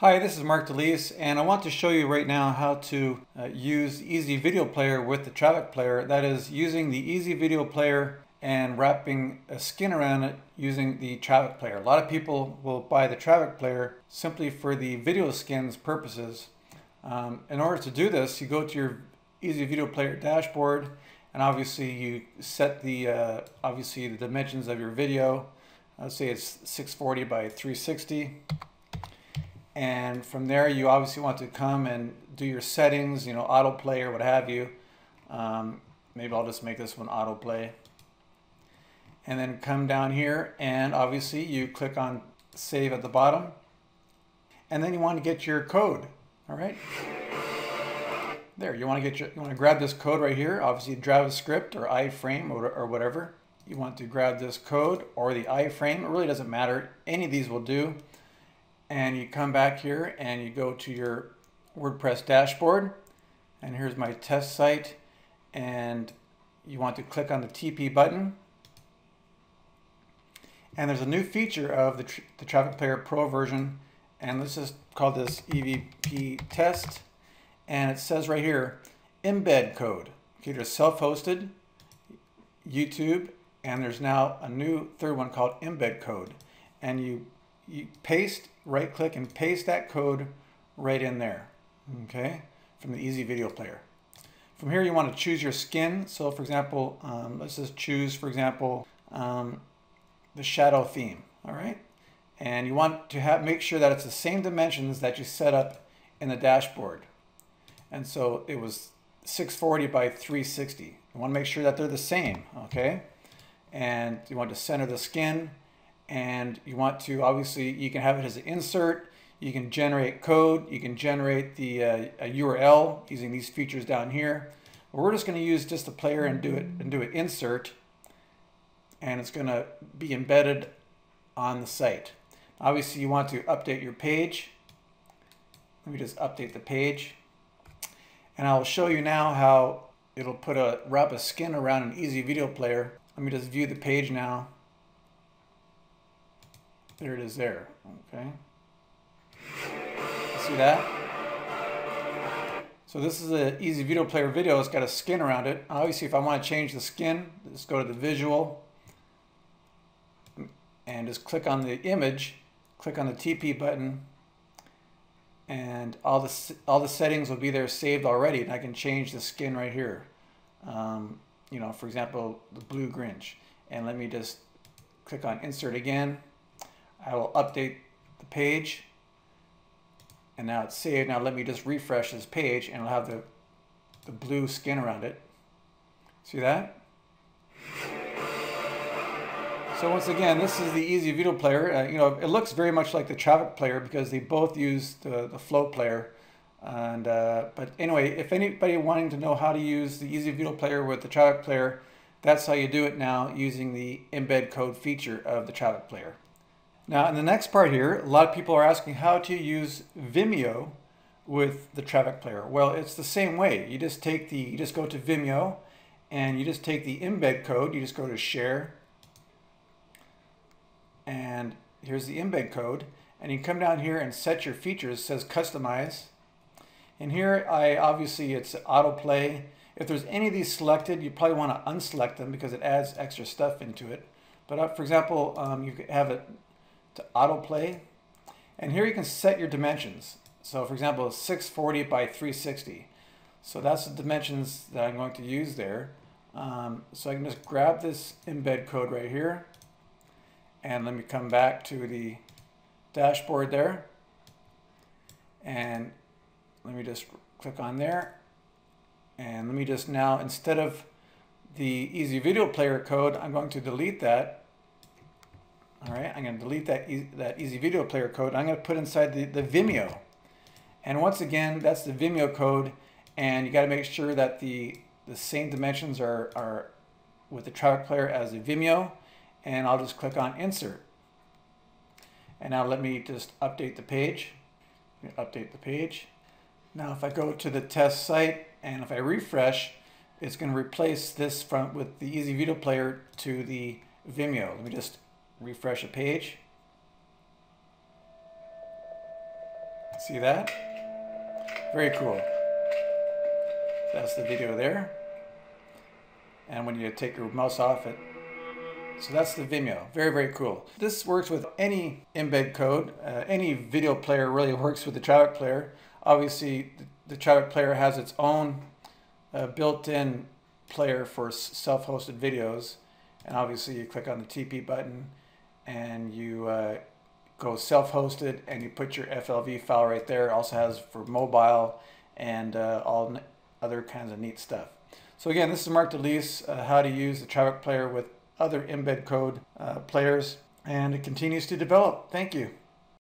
Hi, this is Mark DeLeese, and I want to show you right now how to use Easy Video Player with the Traffic Player. That is, using the Easy Video Player and wrapping a skin around it using the Traffic Player. A lot of people will buy the Traffic Player simply for the video skins purposes. In order to do this, you go to your Easy Video Player dashboard, and obviously you set the dimensions of your video. Let's say it's 640 by 360. And from there, you obviously want to come and do your settings, autoplay or what have you. Maybe I'll just make this one autoplay. And then come down here, and obviously you click on save at the bottom. And then you want to get your code. All right. There, you want to grab this code right here. Obviously, JavaScript or iframe or whatever. You want to grab this code or the iframe. It really doesn't matter. Any of these will do. And you come back here and you go to your WordPress dashboard, and here's my test site, and you want to click on the TP button. And there's a new feature of the Traffic Player Pro version, and let's just call this EVP test, and it says right here embed code. Okay, there's self-hosted, YouTube, and there's now a new third one called embed code, and you paste, right click and paste that code right in there, okay, from the Easy Video Player. From here you want to choose your skin. So for example, let's just choose, for example, the shadow theme, all right? And you want to make sure that it's the same dimensions that you set up in the dashboard. And so it was 640 by 360. You want to make sure that they're the same, okay? And you want to center the skin. And you want to, obviously, you can have it as an insert, you can generate code, you can generate the a URL using these features down here. But we're just going to use just the player and do it insert, and it's going to be embedded on the site. Obviously, you want to update your page. Let me just update the page, and I'll show you now how it'll wrap a skin around an Easy Video Player. Let me just view the page now. There it is there, okay. See that? So this is an Easy Video Player video. It's got a skin around it. Obviously, if I want to change the skin, just go to the visual and just click on the image, click on the TP button, and all the settings will be there saved already, and I can change the skin right here. For example, the blue Grinch. And let me just click on insert again. I will update the page, and now it's saved. Now let me just refresh this page, and it'll have the blue skin around it. See that? So once again, this is the Easy Video Player. It looks very much like the Traffic Player because they both use the Flow Player. And but anyway, if anybody wanting to know how to use the Easy Video Player with the Traffic Player, that's how you do it now using the embed code feature of the Traffic Player. Now, in the next part here, a lot of people are asking how to use Vimeo with the Traffic Player. Well, it's the same way. You just go to Vimeo, and you just take the embed code. You just go to Share, and here's the embed code. And you come down here and set your features. It says Customize. And here, obviously, it's autoplay. If there's any of these selected, you probably want to unselect them because it adds extra stuff into it. But for example, you could have it to autoplay, and here you can set your dimensions. So for example, 640 by 360. So that's the dimensions that I'm going to use there. So I can just grab this embed code right here, and let me come back to the dashboard there, and let me just click on there, and let me just now, instead of the Easy Video Player code, I'm going to delete that. All right, I'm going to delete that Easy Video Player code. I'm going to put inside the Vimeo. And once again, that's the Vimeo code, and you got to make sure that the same dimensions are with the Traffic Player as the Vimeo, and I'll just click on Insert. And now let me just update the page. Update the page. Now if I go to the test site, and if I refresh, it's going to replace this with the Easy Video Player to the Vimeo. Let me just refresh a page. See that? Very cool. That's the video there. And when you take your mouse off it, so that's the Vimeo. Very, very cool. This works with any embed code. Any video player really works with the traffic player. Obviously, the traffic player has its own built-in player for self-hosted videos. And obviously, you click on the TP button and you go self-hosted and you put your FLV file right there. It also has for mobile and all other kinds of neat stuff. So again, this is Mark DeLeese, how to use the traffic player with other embed code players, and it continues to develop. Thank you.